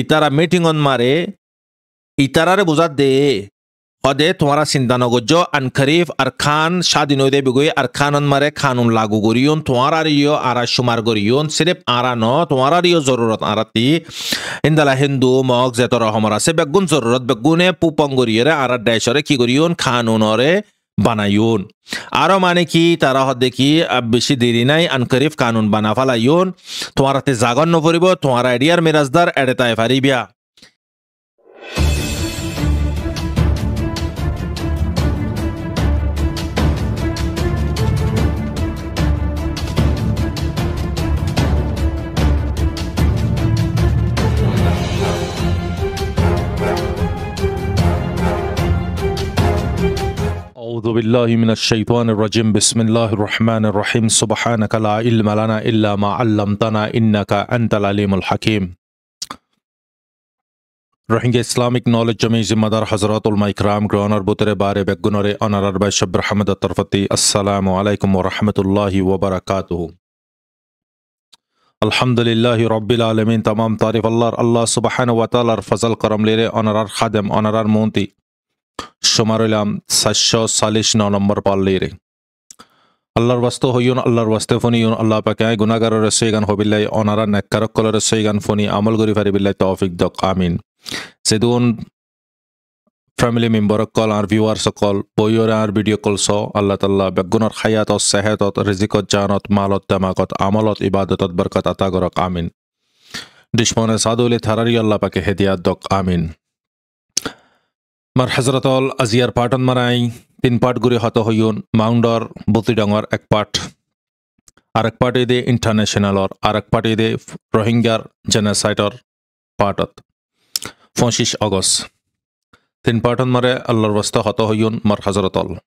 ইতারা meeting on মারে ইতারারে বুঝাত দে অদে তোমারা চিন্তা নগজ্য আনখরিফ আর খান স্বাধীন হইতে বিগই আর খানন মারে খানুন লাগু করিয়ন তোমার আর ইয় আর সুমার করিয়ন সিরেফ আরা ন তোমার আর ইয় জরুরত আরাতি ইন্দালা হিন্দু মগ যেতর রহমর আছে বেগুন জরুরত বেগুনে পুপং করিয়রে আর দেশরে কি করিয়ন খানুনরে বানাইয়ন আরো মানে কি তারা হদে কি বেশি দেরি নাই আনখরিফ কানুন বানা ফালাইয়ন তোমার হাতে জাগন নপরিব তোমার আইডিয়ার মেরাজদার এড়েতাই ফারিবিয়া أعوذ بالله من الشيطان الرجيم بسم الله الرحمن الرحيم سبحانك لا علم لنا إلا ما علمتنا إنك أنت العليم الحكيم Rohingya Islamic Knowledge Jami Zimmadar Hazratul Maikram Groner Butere Bare Begunore Honorar by Shabr Hamad Tarfati Assalamu alaikum wa rahmatullahi wa barakatuh Alhamdulillahi Rabbil Alamin Tamam Tarif Allah subhanahu wa ta'ala Fazal Karam Lere Honorar Khadem Honorar Monti Shumarulam Sasho Salish no number Palire Allah Vasto Hoyun, Allah Vastefoniun, Allah Pakai, Gunagar Resegan Hobilay, Honora Nakarakol Resegan Foni, Amalguri Varibilay Tawfik Dok Amin. Sedun family member call our viewers call, Boyor our video call so, Allah Talla, Begunar Hayatot, Sahatot, Rizikot Janot, Malot Tamakot, Amalot Ibadatot Barkat Atagorok Amin. Dishmone Saduli Tharari Allah Pake Hediat Dok Amin. Mar Hazratol Aziyar Patan Marai. 3 part guri hato hoyun Moundor Butidangor ek part arak part ide international or arak part ide Rohingya genocide or partot 25 August 3 parton mare Allah wasta hato hoyun Mar Hazratol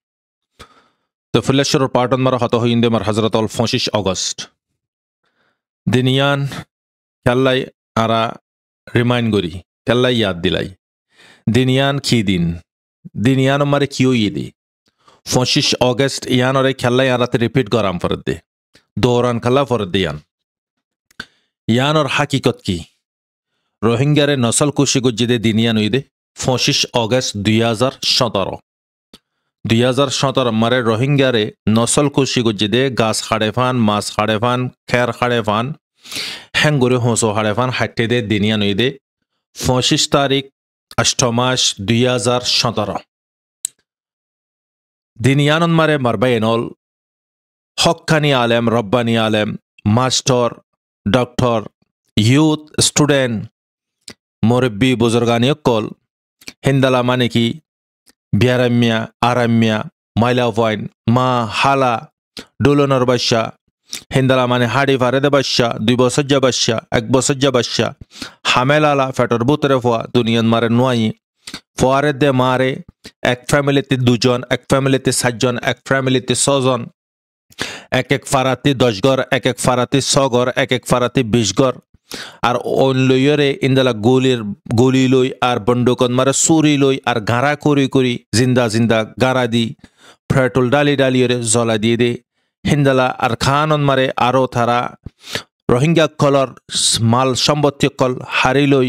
the fleshur parton mara hato hoyinde Mar Hazratol 25 August diniyan kallai ara remind guri kallai yad dilai diniyan ki din diniyan mare kiyo yidi 25 August ইয়ানরে খেলা ইয়ারাতে repeat করাম ফরদ দে দৌরান খেলা ফরদ দিয়ান ইয়ানর হাকিকত কি রোহিঙ্গারে nasal কুশি গুজিদে দিনিয়ান উইদে 25 August 2017 মারে রোহিঙ্গারে nasal কুশি গুজিদে গাছ খাড়েফান মাছ খাড়েফান খের খাড়েফান হ্যাঙ্গুরে হোঁসো খাড়েফান হাইটে দে দিনিয়ান উইদে 25 তারিখ 8 মাস 2017 Diniyanon mare marbayenol Hokkani alem, Rabbani alem, master, doctor, youth, student, moribbi buzurgani okol, hindala maneki, biaramya, aramya, mailavoin, ma, hala, dolonor basha, hindala mane hadi farede basha, 2 bosajja basha, 1 bosajja basha, hamelala, fetor butrefwa, duniyan mare nuai, ফোয়ারে দে মারে এক ফ্যামিলিতে 2 জন এক ফ্যামিলিতে 7 জন এক ফ্যামিলিতে 6 জন এক ফারাতি 10 ঘর এক ফারাতি 6 ঘর এক ফারাতি 20 ঘর আর অন লইরে ইন্দালা গুলি লই আর বন্দুকন মারে সুরি লই আর গারা করি জিন্দা গারা দি পেট্রোল ডালিরে জ্বলা দিয়ে দে হিন্দালা আর খানন মারে আরো থারা রোহিঙ্গা কলর মাল সম্পত্তি কল হারি লই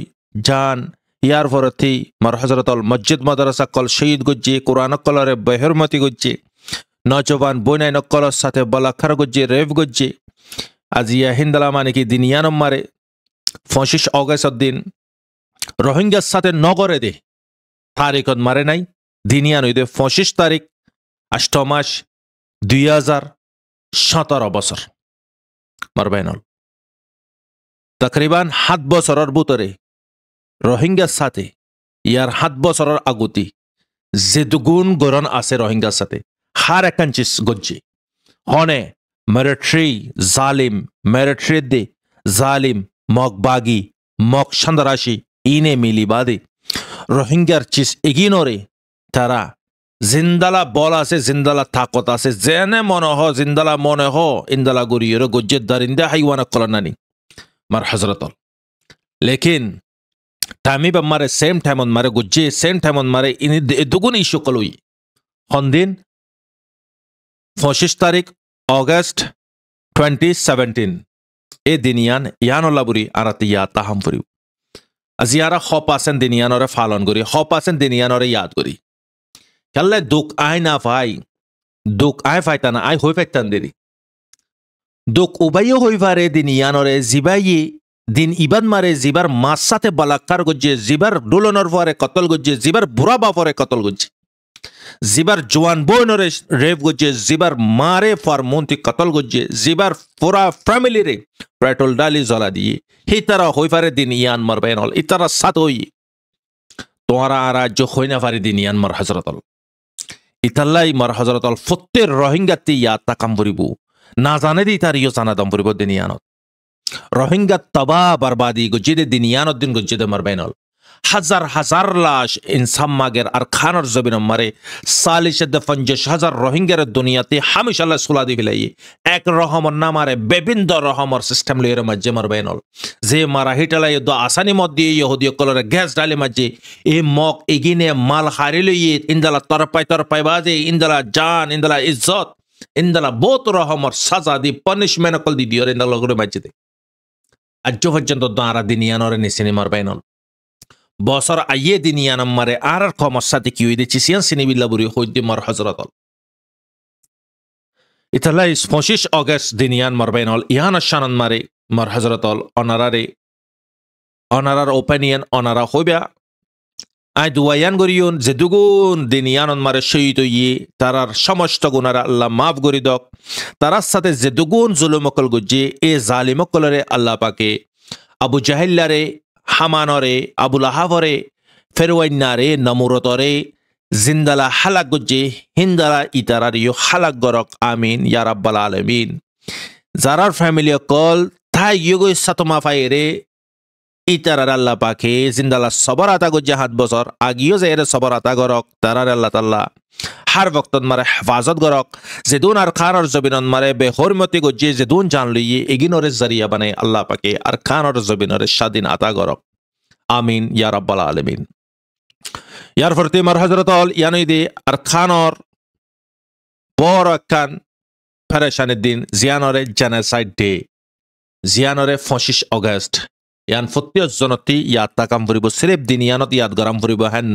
জান ইয়ার ভরতি মার হজরতল মসজিদ মাদ্রাসা কল শহীদ গুজ্জি কোরআন কলরে বেহরমতি গুজ্জি নজওয়ান বইনাই নকলর সাথে বলাখার গুজ্জি রেভ গুজ্জি আজিয়া হিন্দালা মানে কি দিনিয়ানম মারে 25 August দিন রোহিঙ্গার সাথে নগরে দে তারিখত মারে নাই দিনিয়ান হইদে 25 তারিখ 8 মাস 2017 বছর মারবাইনল তকরিবান 7 বছরের ভিতরে রোহিঙ্গার সাথে ইয়ার 7 বছরের আগতি যে দুগুণ গরণ আছে রোহিঙ্গার সাথে হার একখান চিজ গজ্জি হনে মিলিটারি দে জালিম মগবাগি মগ সন্দারাশি ইনে মিলি বাদে রোহিঙ্গার চিজ এগিনরে তারা জিন্দালা বল আছে জিন্দালা তাকত আছে জেনে মনে হ জিন্দালা মনে হ ইন্দালা গরিয়র গজ্জের দারিন্দা হাইওয়ানা কলনানি মার হজরতল লেকিন টাইমি বা মারে সেম টাইমন মারে গুজ্জে সেম টাইমন মারে ইনি দুগুণ ইস্যু কলুই হন্দিন 25 তারিখ August 2017 এ দিনিয়ান ইয়ানল্লাবুরি আরাতে ইয়া তাহাম ফুরিউ আজি আরা 100% দিনিয়ানরে ফালন করি 100% দিনিয়ানরে ইয়াদ করি কালে দুঃখ আয় না ভাই দুঃখ আয় ফাইতা না আয় হই ফাইতান দেরি দুঃখ উবাইও হই পারে দিনিয়ানরে জিবাই দিন ইবাদ মারে জিবার মাস সাথে বালাক্কার গজ্জে জিবার ডুলনর পরে কতল গজ্জে জিবার বুড়া বাপরে কতল গজ্জে জিবার জোয়ান বইনরে রেপ গজ্জে জিবার মারে ফারমন্তি কতল গজ্জে জিবার পুরা ফ্যামিলি রে পেট্রোল ডালি জ্বলা দিয়ে হি তারা হই পারে দিন ইয়ান মারবেন হল ইতারা সাত হই তোরা রাজ্য হই না পারে দিন ইয়ান মার হজরতল ইতাল্লাই মার হজরতল ফত্তের রোহিঙ্গাতে ইয়াত তাকাম পরিব না জানে দি তার ইয় জানা দাম পরিব দিন ইয়ানত রোহিঙ্গা তবা বরবাদি গজ্জে দিন ইয়ানত দিন গজ্জে মারবেন হল হাজার হাজার লাশ ইনসাম মাগের আর খানর জবিন মারে 40,000 রোহিঙ্গার দুনিয়াতে হামেশাল্লাহ সুলা দি ফেলাই এক রহমর না মারে বেবিন্দ রহমর সিস্টেম লইরে মাঝে মারবেন হল যে মারা হিটালাই দ আসানি মত দিয়ে ইহুদিয় কলরে গ্যাস ডালে মাঝে এই মক এগিনে মাল হারি লইয়ে ইন্দালা তরপাই বাজে ইন্দালা জান ইন্দালা ইজ্জত ইন্দালা বহুত রহমর সাজা দি পানিশমেন্ট কল দি দিও ইন্দালা করে মাঝে আজ পর্যন্ত দাঁড়া দিনিয়ানরে নিসিনি মারবেন হল বছর আইয়ে দিনিয়ানম মারে আর কমসাতে কি হইতে চিসিয়ান সিনিবিল্লা বুড়ি হইতে মার হজরতল ইতালাই 25 অগস্ট দিনিয়ান মারবেন হল ইহান শানন মারে মার হজরতল অনারার ওপিনিয়ন অনারা হইবা আই দুয়ায়ান গরিয়ন যে দুগুণ দিনিয়ানন মারে শহীদ হইয়ে তারার সমস্ত গুণারা আল্লাহ মাফ করি দক তারার সাথে যে দুগুণ জুলুমকল গুজে এ জালিমকলরে আল্লাহ পাকে আবু জাহিল্লারে হামানরে আবুল আহাবরে ফেরওয়াইনারে নমুরতরে জিন্দালা হালাক গুজ্জে হিন্দালা ইতারার ইয় হালাক গরক আমিন ইয়া রাব্বাল আলামিন যারার ফ্যামিলি কল তাই ইয়গই সাতমা ফাইরে ইতারার আল্লাহ পাকে জিন্দালা সবর আতা গুজ্জে 7 বছর আগিও যে এর সবর আতা গরক তারার আল্লাহ তাআলা হার বক্তন মারে হেফাজত গরক যেদুন আর খানর জবিনন মারে বেহরমতি গুজ্জে যেদুন জান লইয়ে এগিনরে জারিয়া বানাই আল্লাহ পাকে আর খানর জবিনরে স্বাধীন আতা গরক আমিন ইয়া রাব্বাল আলামিন ইয়ার ফরতে মার হযরতল ইয়ানইদে আর খানর বড় কান পেরেশানের দিন জিয়ানরে জেনোসাইড ডে জিয়ানরে 25 অগস্ট ইয়ান ফত্তিয় জনতি ইয়াত তাকাম ফুরিব সিরেফ দিন ইয়ানত ইয়াত গরম ফুরিব হ্যাঁ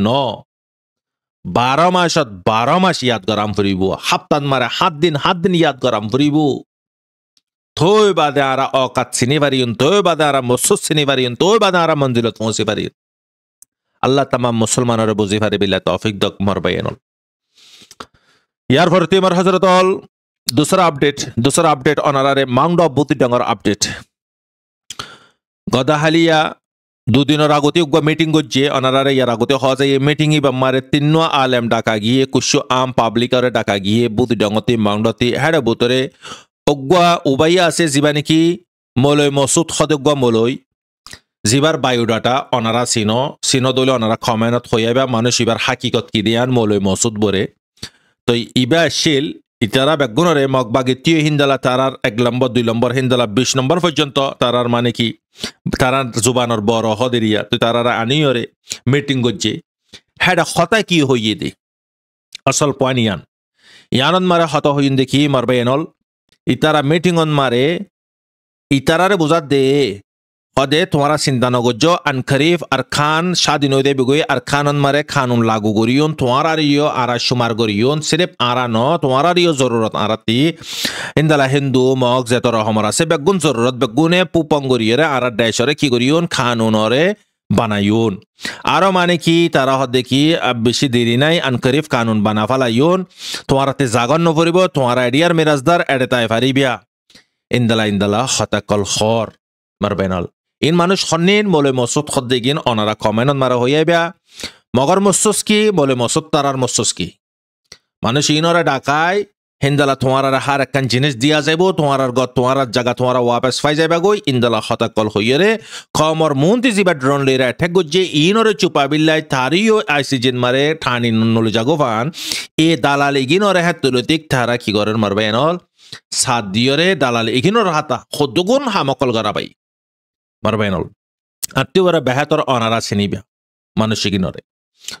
12 মাসত 12 মাস ইয়াত গরম ফুরিব হাপ্তান মারে 7 দিন ইয়াত গরম ফুরিব থই বাদে আরা অকাত চিনি পারিয়ন থই বাদে আরা মসুস চিনি পারিয়ন থই বাদে আরা মঞ্জিলত পৌঁছে পারিয়ন আল্লাহ তামাম মুসলমানরে বুঝি পারি বিল্লাহ তৌফিক দক মরবায়নল ইয়ার ফরতে মার হযরতল दूसरा अपडेट অনারারে মাউন্ট অফ বুতি ডাঙর আপডেট গদাহালিয়া দুদিনের আগতে মিটিং করছে অনারারে ইয়ার আগতে হওয়া যায় মিটিং মারে 3 আলেম ডাকা গিয়ে কুশু আম পাবলিকরে ডাকা গিয়ে বুতি ডাঙতে মাউন্টতে হেডে বুতরে অগুয়া উবাইয়া আছে যিবা নাকি মলয় মসুদ সদগুয়া মলয় যিবার বায়োডাটা অনারা চিন দলে অনারা কমেন্টত হইয়াবা মানুষ ইবার হাকিকত কি দিয়ান মলয় মসুদ বরে তো ইবা শিল ইতারা বেগুনরে মগবাগে তিয় হিন্দালা তারার 1 নম্বর 2 নম্বর হিন্দালা 20 নম্বর পর্যন্ত তারার মানে কি তারার জুবানর বড় হদেরিয়া তো তারারা আনিয়রে মিটিং করছে হেডা হতা কি হইয়ে দে আসল পয়েন্ট ইয়ানন মারে হত হইন দেখি মারবে এনল ইতারা মিটিং অন মারে ইতারারে বুঝাত দে হদে তোমারা চিন্তা নগর্য আনখরিফ আর খান স্বাধীন হয়ে দেবে গই আর খানন মারে খানুন লাগু করিয়ন তোমার ইয় আরা সুমার করিয়ন সিরেফ আরা ন তোমার ইয় জরুরত আরাতি ইন্দালা হিন্দু মগ যেত রহমর আছে বেগুন জরুরত বেগুনে পুপং করিয়রে আরা দেশরে কি করিয়ন খানুনরে বানাইয়ন আরো মানে কি তারা হদে কি বেশি দেরি নাই আনখরিফ কানুন বানা ফালাইয়ন তোমারাতে জাগন নপরিব তোমার আইডিয়ার মিরাজদার এডে তাই ফারিবিয়া ইন্দালা হতাকল খর মারবেনাল ইন মানুষ খন্নিন মলে মসুদ খদ্দে গিন অনারা কমেনত মারা হইয়াইবা মগর মসুস কি মলে মসুদ তারার মসুস কি মানুষ ইনরে ডাকায় হিন্দালা তোমার হার একখান জিনিস দিয়া যাইব তোমার গত তোমার জায়গা তোমার ওয়াপস ফাই যাইবা গই ইন্দালা হতাকল হইয়ারে কমর মন্তি যিবা ড্রোন লেরা ঠেক গজ্জে ইনরে চুপা বিল্লাই তারিও আইসিজিন মারে ঠানি নলে জাগোভান এ দালাল ইগিনরে হাত তুলতিক তারা কি করেন মারবে এনল সাত দিয়রে দালাল ইগিনর হাতা খদ্দগুন হামকল গরাবাই মারবেনল আত্মীয়রা বেহাতর অনারা চিনিবা মানুষ ইগিনরে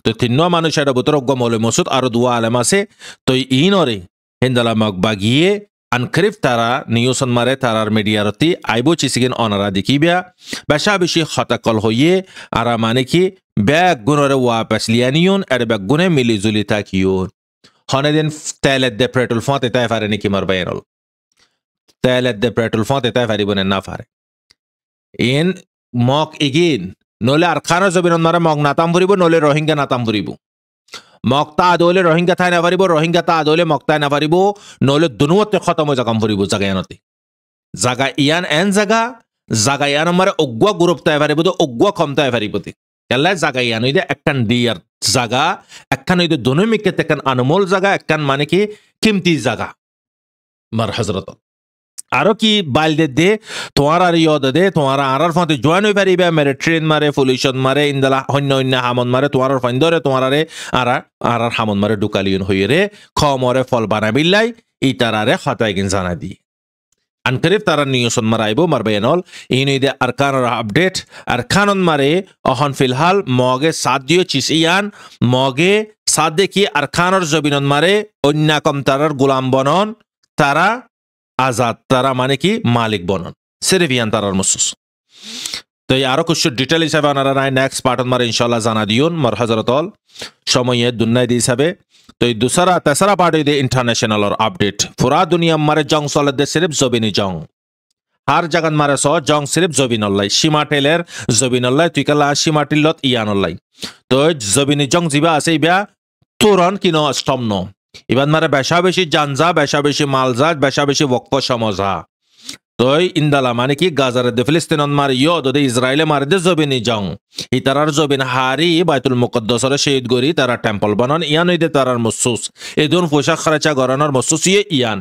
তো 3 মানুষ এটা বুতর মলে মসুদ আর 2 আলেম আছে তো ইনরে হিন্দালা মগ বাগিয়ে আনক্রিফ তারা নিউসন মারে তারার মিডিয়ারতি আইবো চিসিগিন অনারা দেখিবিয়া বেশা বেশি হতাকল হইয়ে আরা মানে কি ব্যাগ গুণরে ওয়াপাস লিয়ানিয়ন আর ব্যাগ গুণে মিলিজুলি থাকিয়ন হনে দিন তেলের দে পেট্রোল ফতে তাই পারে নাকি মার বাইনল তেলের দে পেট্রোল ফতে তাই পারিব না পারে ইন মক ইগিন নলে আর খানো জবিন মারে মক নাতাম ফুরিব নলে রোহিঙ্গা নাতাম ফুরিব মক্তা আদলে রোহিঙ্গা থাই না পারিব রোহিঙ্গা তা আদলে মক্তাই না পারিব নলে দুনুয়তে খতম জাগাম ফুরিব জাগায়ানতে জাগা ইয়ান এন জাগা ইয়ান মারে অগ্গুয়া গ্রুপ তাই পারিব তো অগ্গুয়া কম তাই পারিব তে এল্লাই জাগা ইয়ান হইদে একখান ডিয়ার জাগা একখান হইদে দুনুমিকে তেখান আনমোল জাগা একখান মানে কি কিমতি জাগা মার হজরত আরো কি বাইল দে তোমার আর ইয়দ দে তোমার আরার ফতে জয়েন হই পারিবে মেরে ট্রেন মারে পলিউশন মারে ইন্দলা অন্য অন্য হামন মারে তোমার ফাইন্দরে তোমার আরে আরার হামন মারে ডুকালিয়ন হইরে খমরে ফল বানাবিল্লাই ইতারারে হতাই গিন জানা দি আনকরিফ তারা নিউসন মারাইবো মারবেনল ইনুইদে আরকানর আপডেট আরকানন মারে অহন ফিলহাল মগে সাদিও চিসিয়ান মগে সাদে কি আরকানর জবিনন মারে অন্যাকম তারার গোলাম বনন তারা আজাদ তারা মানে কি মালিক বনন সেরিভিয়ান তারার মসুস তো আরো কিছু ডিটেল হিসাবে আনারা নাই নেক্সট পার্টন মারে ইনশাল্লাহ জানা দিউন মার হজরতল সময়ে দুনিয়ায় দি হিসাবে তো এই তেসরা পার্ট দে ইন্টারন্যাশনাল और আপডেট পুরা দুনিয়া মারে জং চলে দে সির্ফ জবিনি জং হার জাগান মারে স জং সির্ফ জবিনল্লাই সীমাটেলের জবিনল্লাই তুই কালা সীমাটিলত ইয়ানল্লাই তো জবিনি জং জিবা আছে ইবা তুরন কিনো স্তম্ন ইবান মারে বেশা বেশি জানজা বেশা বেশি মালজা বেশা বেশি ওয়াকফ সমজা তোই ইন্দালা মানে কি গাজারে দে ফিলিস্তিনন মার ইয়দ দে ইসরায়েলে মার দে জবিনি জং ইতারার জবিন হারি বাইতুল মুকদ্দাসরে শহীদ গরি তারা টেম্পল বানান ইয়ান দে তারার মসুস এদুন পোশাক খরচা গরানোর মসুস ইয়ান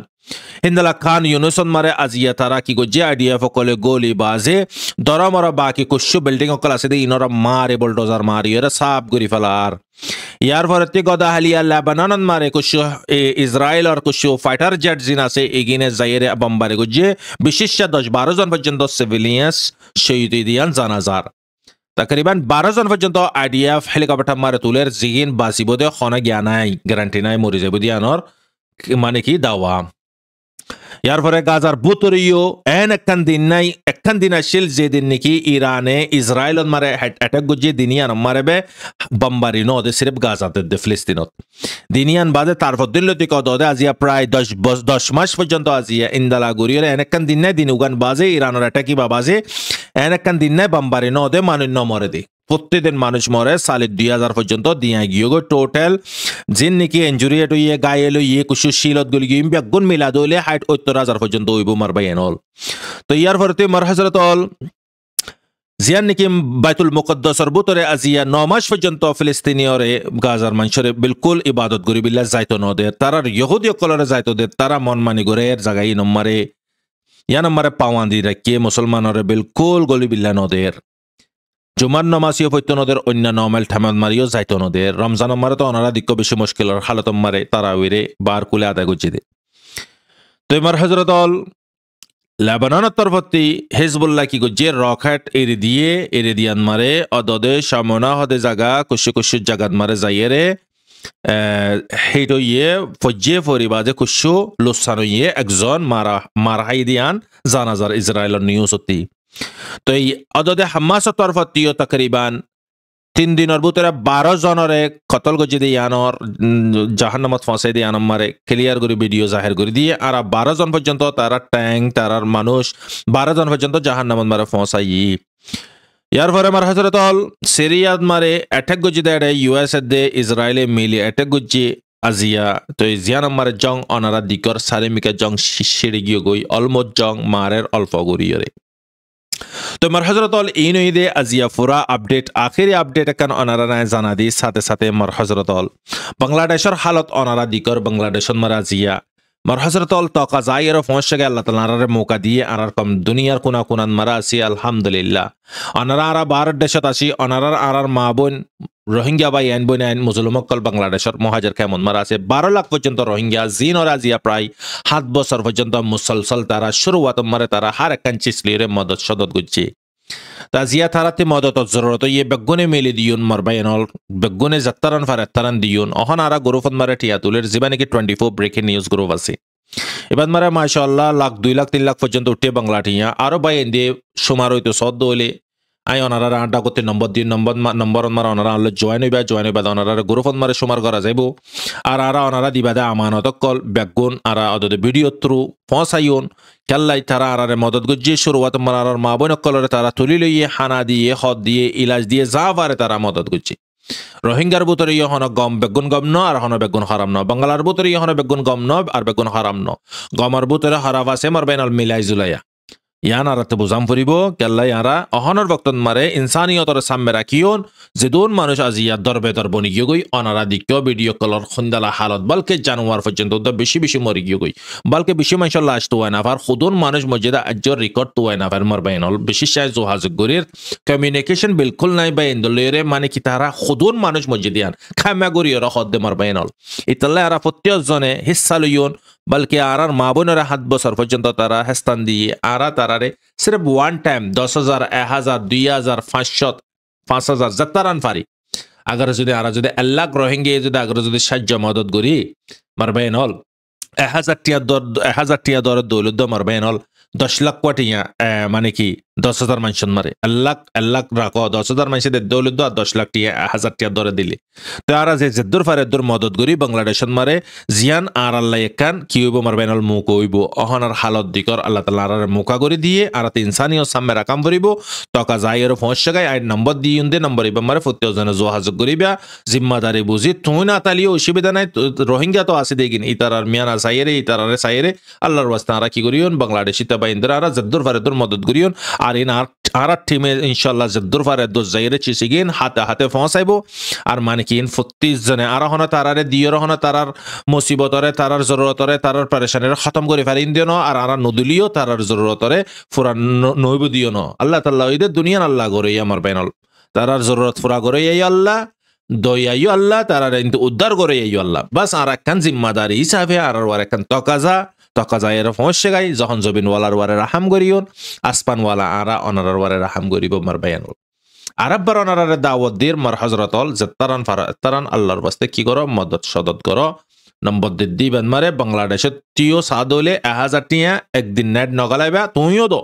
ইন্দালা খান ইউনুসন মারে আজিয়া তারা কি গজ্জে আইডিয়া ফকলে গোলি বাজে দরমরা বাকি কুশু বিল্ডিং অকল আছে দে ইনরা মারে বুলডোজার মারি এরা সাপ গরি ফেলার ইয়ার পরতে গদা হালিয়া লেবানন মারে কুশু ইসরায়েল আর কুশু ফাইটার জেট জিন আছে এগিনে জাইরে বম্বারে গজ্জে বিশেষ 10-12 জন পর্যন্ত সিভিলিয়ান্স শহীদ দিয়ান জানাজার তকরিবান 12 জন পর্যন্ত আইডিএফ হেলিকপ্টার মারে তুলের জিগিন বাসিবদে খনা গিয়া নাই গ্যারান্টি নাই মরি যাবে দিয়ানর মানে কি দাওয়া ইয়ার পরে গাজার বুতরিও এন একখান দিন আসিল যেদিন নাকি ইরানে ইসরায়েল মারে অ্যাটাক গজ্জে দিনিয়ান মারেবে বম্বারি নদে সির্ফ গাজাতে দে ফিলিস্তিনত দিনিয়ান বাদে তারপর দিল্লতি কদে আজিয়া প্রায় 10 মাস পর্যন্ত আজিয়া ইন্দালা গরিয়ে এন একখান দিন নাই দিন উগান বাজে ইরানের অ্যাটাকি বা বাজে এন একখান দিন নাই বম্বারি নদে মানুষ মরে দি প্রত্যেকদিন মানুষ মরে সালে 2000 পর্যন্ত দিয়া গিয়ে গো টোটাল জিন নাকি ইঞ্জুরি এটো ইয়ে গায়েলো ইয়ে কুশু শিলত গুলি গিয়ে বেগুন মিলা দলে 70,000 পর্যন্ত হইব মারবাই এনল তো ইয়ার পরতে মার হযরতল জিয়ান নাকি বাইতুল মুকদ্দাসর ভিতরে আজিয়া 9 মাস পর্যন্ত ফিলিস্তিনিয়রে গাজার মানুষরে বিলকুল ইবাদত করি বিল্লাহ যাইতো নদে তারার ইহুদি কলরে যাইতো দে তারা মন মানি করে এর জায়গায় নম্বরে ইয়া নম্বরে পাওয়ান্দি রাখে মুসলমানরে বিলকুল গলি বিল্লাহ নদের জুমার নমাসিও পৈত্য নদের অন্য নর্মাল ঠামাল মারিও যাইতো নদের রমজান মারে তো অনারা দিক্ক বেশি মুশকিলের হালত মারে তারা উইরে বার কুলে আদায় করছে দে তো মার হযরতল লেবাননের তরফতি হিজবুল্লাহ কি গজ্জে রকেট এরে দিয়ান মারে অদদে সামনা হদে জায়গা কুশু জাগাত মারে যাইয়ে হেইটো ইয়ে ফজ্জে ফরিবাজে কুশু লুসানো ইয়ে একজন মারাহাই দিয়ান জানাজার ইসরায়েলের নিউজ অতি তো এই অদদে হামাসের তরফতিও তকরিবান 3 দিনের ভিতরে 12 জনরে কতল গজি দিয়ে ইয়ানর জাহান্নামত ফাঁসাই দিয়ে আনম মারে ক্লিয়ার করে ভিডিও জাহির করে দিয়ে আর 12 জন পর্যন্ত তারা ট্যাঙ্ক তারার মানুষ 12 জন পর্যন্ত জাহান্নামত মারে ফাঁসাই ইয়ার পরে আমার হযরতল সিরিয়াত মারে অ্যাটাক গজি দেয় ইউএস দে ইসরায়েলে মিলি অ্যাটাক গজি আজিয়া তো জিয়ান মারে জং অনারা দিকর সারেমিকা জং শিশিড়ি গিয়ে গই অলমোস্ট জং মারের অল্প গরিয়রে তো মার হযরতল ইনইদে আজিয়া পুরা আপডেট আখেরি আপডেট কান অনারা নাই জানা দি সাথে সাথে মার হযরতল বাংলাদেশের হালত অনারা দিকর বাংলাদেশন মার আজিয়া মার হযরতল তকা জায়ের ফোঁসে আল্লাহ তাআলার মৌকা দিয়ে আনার কম দুনিয়ার কোনা কোনান মারা আছি আলহামদুলিল্লাহ অনারা আরা ভারত দেশত আসি অনারার আরার মা বোন রোহিঙ্গা বা ইয়ান বোন আইন মুসলমানকল বাংলাদেশের মহাজার কেমন মারা আছে 12 লাখ পর্যন্ত রোহিঙ্গা জিন আর আজিয়া প্রায় 7 বছর পর্যন্ত মুসলসল তারা শুরুয়াত মারে তারা হার একখান চিসলিরে মদত সদত গুজি তাজিয়া তারাতে মদত জরুরত ইয়ে বেগুনে মিলি দিউন মারবাইনল বেগুনে যাত্তারান ফারাত্তারান দিউন অহন আরা গ্রুপত মারে টিয়া তুলের জীবা নাকি 24 ব্রেকিং নিউজ গ্রুপ আছে এবার মারে মাশাআল্লাহ লাখ 2 লাখ 3 লাখ পর্যন্ত উঠে বাংলা টিয়া আরো বাই এন্দি সুমার হইতো সদ্দ হইলে আই অনারা আড্ডা করতে নম্বর দিয়ে নম্বর মারা অনারা আনলে জয়েন হইবা অনারা গ্রুপত মারে সুমার করা যাইব আর অনারা দিবা দে আমানত কল বেগুন আর অদে ভিডিও থ্রু পৌঁছাইন কেল্লাই তারা আরারে মদত গজ্জে শুরুয়াত মারার মা বোন কলরে তারা তুলি লইয়ে হানা দিয়ে হদ দিয়ে ইলাজ দিয়ে যা পারে তারা মদত গজ্জে রোহিঙ্গার ভিতরে হন গম বেগুন গম ন আর হন বেগুন হারাম ন বাংলার ভিতরে হন বেগুন গম ন আর বেগুন হারাম ন গমর ভিতরে হারাব আছে মার বেনাল মিলাই জুলাইয়া ইয়ান আরাতে বুঝাম ফুরিব কেল্লা ইয়ারা অহনর বক্তন মারে ইনসানিয়তর সামনে রাখিয়ন যে দুন মানুষ আজি ইয়ার দরবে দরবনি গিয়ে গই অনারা দিকেও ভিডিও কলর খুন্দালা হালত বালকে জানুয়ার পর্যন্ত বেশি মরি গিয়ে গই বালকে বেশি মানুষ লাশ তো হয় না আর খুদুন মানুষ মসজিদা আজ্জর রেকর্ড তো হয় না আর মার বাইনল বেশি সাই যোগাযোগ গরির কমিউনিকেশন বিলকুল নাই বাইন দলেরে মানে কি তারা খুদুন মানুষ মসজিদিয়ান খামা গরিয়র হদ্দে মার বাইনল ইতাল্লা আরা প্রত্যেকজনে হিস্সা লইয়ন বলকে আরার মা বোনেরা 7 বছর পর্যন্ত তারা হেস্তান দিয়ে তারারে সির্ফ ওয়ান টাইম 10,000 1,000 2,000 500 5,000 যত্তারান পারি আগার যদি আল্লাহ রোহিঙ্গা যদি আগার যদি সাহায্য মদত করি মারবেন হল 1,000 টিয়া দর দৌলত মারবেন হল 10 লাখ কোটিয়া মানে কি 10,000 মানুষ মারে আল্লাহ রাখো 10,000 মানুষের দৌলত আর 10 লাখ টিয়া 1,000 টিয়া দরে দিলে তারা যে জেদ্দুর ফারেদ্দুর মদত করি বাংলাদেশত মারে জিয়ান আর আল্লাহ একান কি হইব মারবেন হল মুখ হইব অহনার হালত দিকর আল্লাহ তাআলা আর মুখা করে দিয়ে আর ইনসানিও সামনে রাকাম করিব তকা যাইয়ের পৌঁছে গায় আই নম্বর দিয়ে দে নম্বর ইবা মারে প্রত্যেকজনে যোগাযোগ করিবা জিম্মাদারি বুঝি তুই না তালিও অসুবিধা নাই রোহিঙ্গা তো আছে দেখিন ইতারার মিয়ানা সাইরে ইতারারে সাইরে আল্লাহর ওয়াস্তে আর কি করিয়ন বাংলাদেশি তাবা ইন্দরা আর জেদ্দুর ফারেদ্দুর মদত করিয়ন আর ইন আর টিমে ইনশাআল্লাহ জেদ্দুর ফারেদ্দুর যাইরে চিসিগিন হাতে পৌঁছাইব আর মানে কি ইন 30 জনে আর হনা তারারে দিয়র হনা তারার মুসিবতরে তারার জরুরতরে তারার পরেশানিরে খতম করে ফেলিন দিও না আর নদুলিও তারার জরুরতরে ফুরান নইব দিও না আল্লাহ তাআলা ইদে দুনিয়ান আল্লাহ করে আমার বাইনল তারার জরুরত ফুরা করে এই আল্লাহ দয়াইও আল্লাহ তারার কিন্তু উদ্ধার করে এই আল্লাহ বাস আর একখান জিম্মাদারি হিসাবে আর একখান তকাজা এর পৌঁছে গাই যখন জবিন ওয়ালার ওয়ারে রাহাম করিয়ন আসপান ওয়ালা আরা অনারার ওয়ারে রাহাম করিব মার বায়ানুল আরববার অনারারে দাওয়াত দির মার হযরতল তারান আল্লাহর বাস্তে কি করো মদত সদত করো নম্বর দিবেন মারে বাংলাদেশে টিও সাদলে 1,000 টিয়া একদিন নেট নগালাইবা তুমিও দো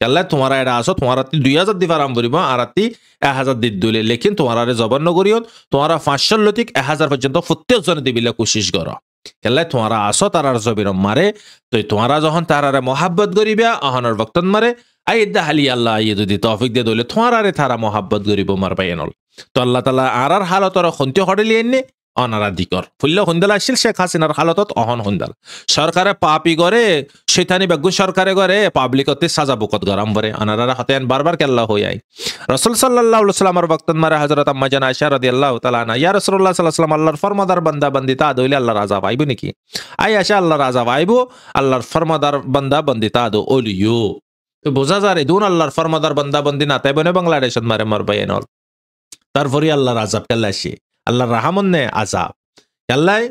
কেল্লা তোমারা এটা আসো তোমারা 2,000 দিবার আম করিব আর 1,000 দিত দলে লেকিন তোমারা জবান নগরিও তোমারা 500 লতিক 1,000 পর্যন্ত প্রত্যেকজন দিবিলে কোশিশ করো কেল্লা তোমারা আসো তারার জবির মারে তো তোমরা যখন তারারে মহাব্বত করিবা আহনার বক্তন মারে আইদা হালি আল্লাহ যদি তৌফিক দে দলে তোমারারে তারা মহাব্বত করিব মার বাইনল তো আল্লাহ তাআলা আরার হালতর খন্তি হড়লি এনে অনারা দিকর ফুল্লা হুন্দাল আসছিল শেখ হাসিনার হালতত অহন হুন্দাল সরকারে পাপি করে শৈতানি বেগুন সরকারে করে পাবলিকতে সাজা বুকত গরম করে অনারা হতেন বারবার কেল্লা হই আই রাসূল সাল্লাল্লাহু আলাইহি ওয়াসাল্লামের বক্তন মারে হযরত আম্মা জান আয়েশা রাদিয়াল্লাহু তাআলা আনহা ইয়া রাসূলুল্লাহ সাল্লাল্লাহু আলাইহি ওয়াসাল্লাম আল্লাহর ফরমাদার বান্দা বান্দিতা দইলে আল্লাহর আযাব আইবো নাকি আই আয়েশা আল্লাহর আযাব আইবো আল্লাহর ফরমাদার বান্দা বান্দিতা দো ওলিও তো বোঝা যায় দুন আল্লাহর ফরমাদার বান্দা বান্দি না তাই বনে বাংলাদেশত মারে মার বাইনল তারপরে আল্লাহর আযাব কেল্লা আসে আল্লাহর রাহমত নে আযাব কেল্লাই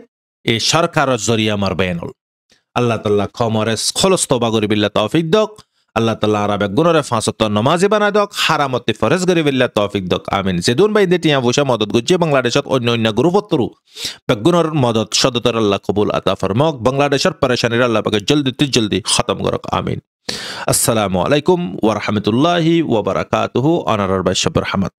এই সরকারের জরিয়া মার বাইনল আল্লাহ তাআলা খমরে খলস তওবা করি বিল্লাহ তৌফিক দক আল্লাহ তাআলা আরাবে গুনরে ফাঁসত নামাজি বানায় দক হারামতে ফরজ করি বিল্লাহ তৌফিক দক আমিন যেদুন বাই দেটিয়া বসে মদত গুজে বাংলাদেশত অন্য গ্রুপতরু বেগুনর মদত সদতর আল্লাহ কবুল আতা ফরমাক বাংলাদেশের পরেশানির আল্লাহ পাকে জলদি খতম করক আমিন আসসালামু আলাইকুম ওয়া রাহমাতুল্লাহি ওয়া বারাকাতুহু অনারার ভাই শবর আহমদ